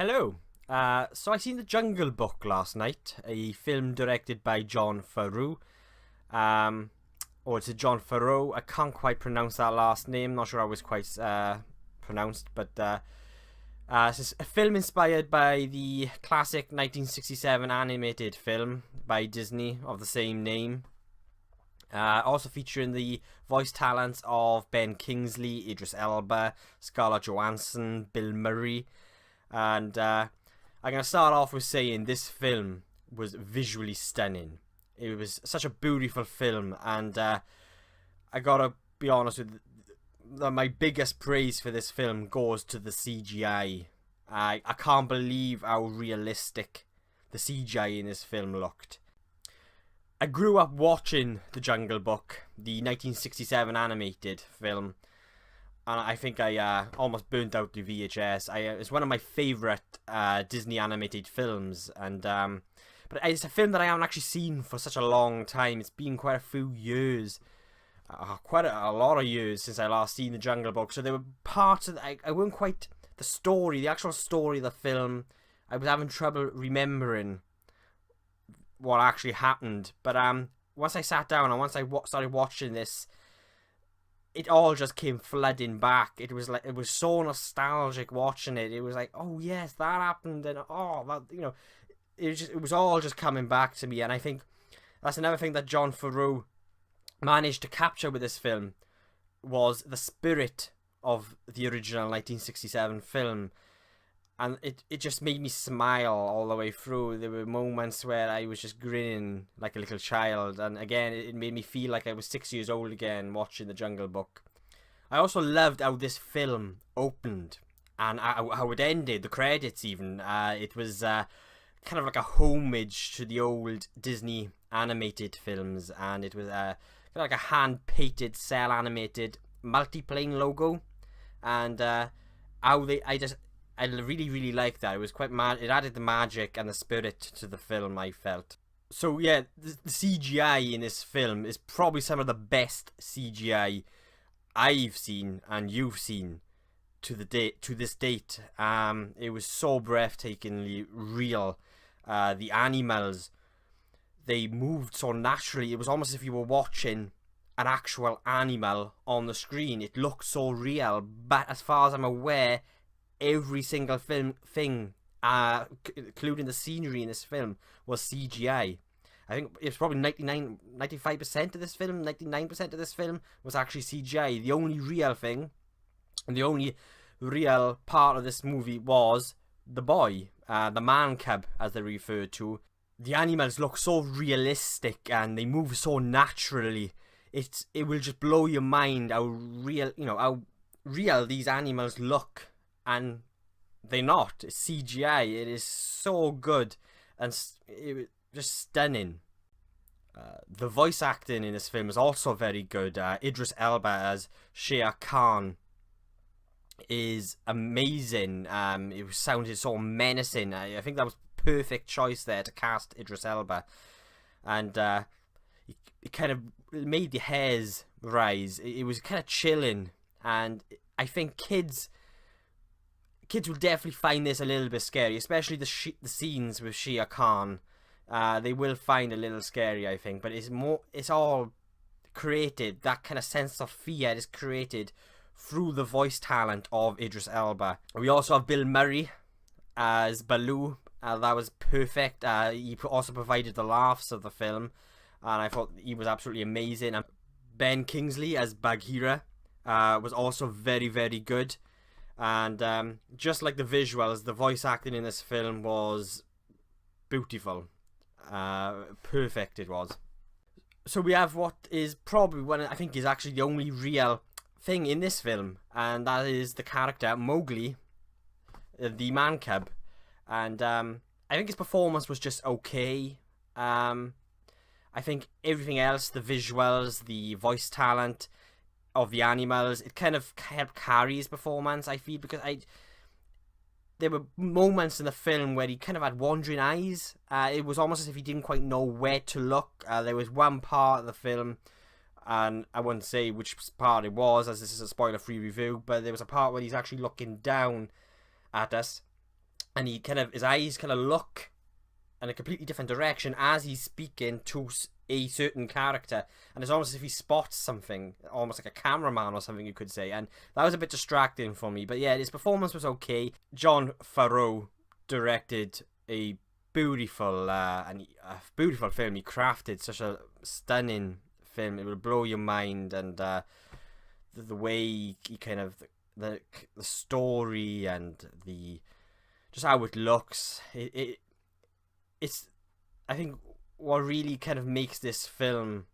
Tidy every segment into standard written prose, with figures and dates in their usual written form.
Hello. So I seen The Jungle Book last night, a film directed by Jon Favreau. Or it's a Jon Favreau. I can't quite pronounce that last name. Not sure how it's quite pronounced, but it's a film inspired by the classic 1967 animated film by Disney of the same name. Also featuring the voice talents of Ben Kingsley, Idris Elba, Scarlett Johansson, Bill Murray. And I'm going to start off with saying this film was visually stunning. It was such a beautiful film, and I gotta be honest with you, my biggest praise for this film goes to the CGI. I can't believe how realistic the CGI in this film looked. I grew up watching The Jungle Book, the 1967 animated film, and I think I almost burnt out the VHS. It's one of my favourite Disney animated films, and but it's a film that I haven't actually seen for such a long time. It's been quite a few years, quite a lot of years since I last seen The Jungle Book. So there were parts of I weren't quite the story, the actual story of the film. I was having trouble remembering what actually happened. But once I sat down and once I started watching this, it all just came flooding back. It was so nostalgic watching it. It was like, oh yes, that happened, and oh, that, it was all just coming back to me. And I think that's another thing that Jon Favreau managed to capture with this film was the spirit of the original 1967 film. And it just made me smile all the way through. There were moments where I was just grinning like a little child. And again, it made me feel like I was 6 years old again watching The Jungle Book. I also loved how this film opened and how it ended, the credits even. It was kind of like a homage to the old Disney animated films. And it was kind of like a hand-painted, cel-animated multi-plane logo. And I really, really liked that. It was quite mad. It added the magic and the spirit to the film, I felt. So yeah, the CGI in this film is probably some of the best CGI I've seen and you've seen to this date. It was so breathtakingly real. The animals, they moved so naturally. It was almost as if you were watching an actual animal on the screen. It looked so real. But as far as I'm aware, every single thing, including the scenery in this film, was CGI. I think it's probably 95% of this film, 99% of this film was actually CGI. The only real thing, and the only real part of this movie was the boy, the man cub, as they're referred to. The animals look so realistic and they move so naturally. It will just blow your mind how real these animals look. And they're not. It's CGI. It is so good and it was just stunning. The voice acting in this film is also very good. Idris Elba as Shere Khan is amazing. It sounded so menacing. I think that was perfect choice there to cast Idris Elba, and it kind of made the hairs rise. It was kind of chilling, and I think kids will definitely find this a little bit scary, especially the scenes with Shere Khan. They will find a little scary, I think, but it's all created, that kind of sense of fear is created through the voice talent of Idris Elba. We also have Bill Murray as Baloo. That was perfect. He also provided the laughs of the film, and I thought he was absolutely amazing. And Ben Kingsley as Bagheera was also very, very good. And just like the visuals, the voice acting in this film was beautiful. Perfect it was. So we have what is probably one, I think, is actually the only real thing in this film, and that is the character Mowgli, the man cub. And I think his performance was just okay. I think everything else, the visuals, the voice talent of the animals, it kind of helped carry his performance, I feel, because there were moments in the film where he kind of had wandering eyes. It was almost as if he didn't quite know where to look. There was one part of the film, and I won't say which part it was, as this is a spoiler-free review, but there was a part where he's actually looking down at us, and his eyes kind of look in a completely different direction as he's speaking to a certain character, and it's almost as if he spots something, almost like a cameraman or something, you could say, and that was a bit distracting for me. But yeah, his performance was okay. Jon Favreau directed a beautiful beautiful film. He crafted such a stunning film. It will blow your mind, and the way he kind of the story and the just how it looks, it's I think what really kind of makes this film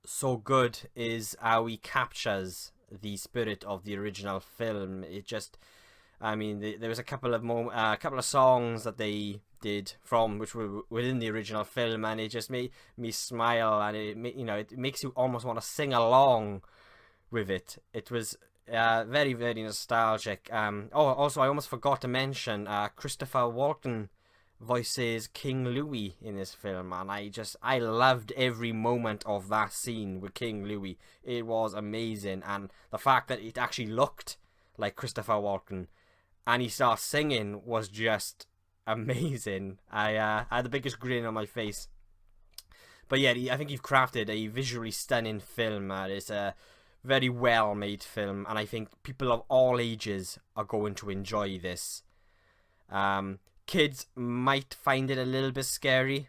so good is how he captures the spirit of the original film. It just, I mean, there was a couple of songs that they did from which were within the original film, and it just made me smile, and it makes you almost want to sing along with it. It was very, very nostalgic. Also, I almost forgot to mention Christopher Walken voices King Louis in this film, and I loved every moment of that scene with King Louis. It was amazing, and the fact that it actually looked like Christopher Walken and he starts singing was just amazing. I had the biggest grin on my face. But yeah, I think you've crafted a visually stunning film. It's a very well made film, and I think people of all ages are going to enjoy this. Kids might find it a little bit scary.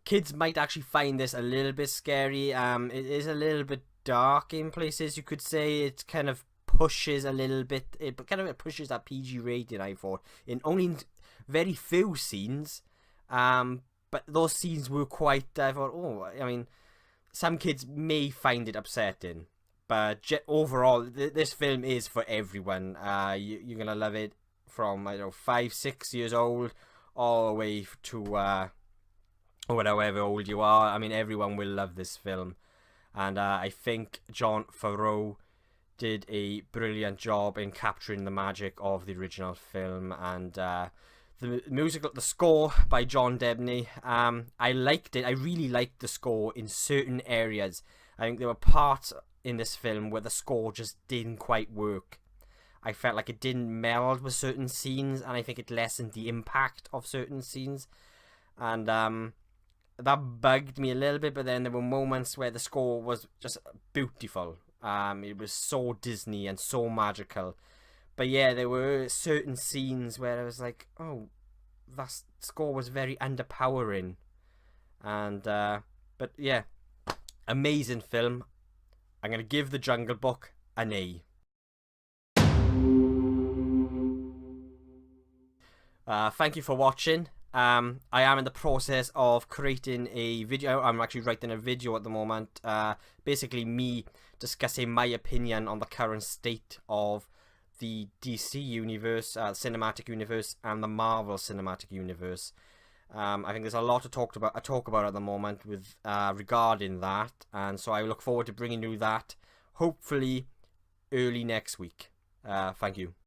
Kids might actually find this a little bit scary. It is a little bit dark in places, you could say. It kind of pushes a little bit. It pushes that PG rating, I thought, in only very few scenes. But those scenes were quite. I thought, I mean, some kids may find it upsetting, but overall, this film is for everyone. You're gonna love it from 5-6 years old all the way to or however old you are. I mean, everyone will love this film, and I think Jon Favreau did a brilliant job in capturing the magic of the original film. And the score by John Debney, I liked it. I really liked the score in certain areas. I think there were parts in this film where the score just didn't quite work. I felt like it didn't meld with certain scenes, and I think it lessened the impact of certain scenes, and that bugged me a little bit. But then there were moments where the score was just beautiful. It was so Disney and so magical. But yeah, there were certain scenes where I was like, oh, that score was very underpowering. And but yeah, amazing film. I'm gonna give The Jungle Book an A. Thank you for watching. I am in the process of creating a video. I'm actually writing a video at the moment. Basically me discussing my opinion on the current state of the DC universe, cinematic universe, and the Marvel cinematic universe. I think there's a lot to talk about at the moment with regarding that, and so I look forward to bringing you that hopefully early next week. Thank you.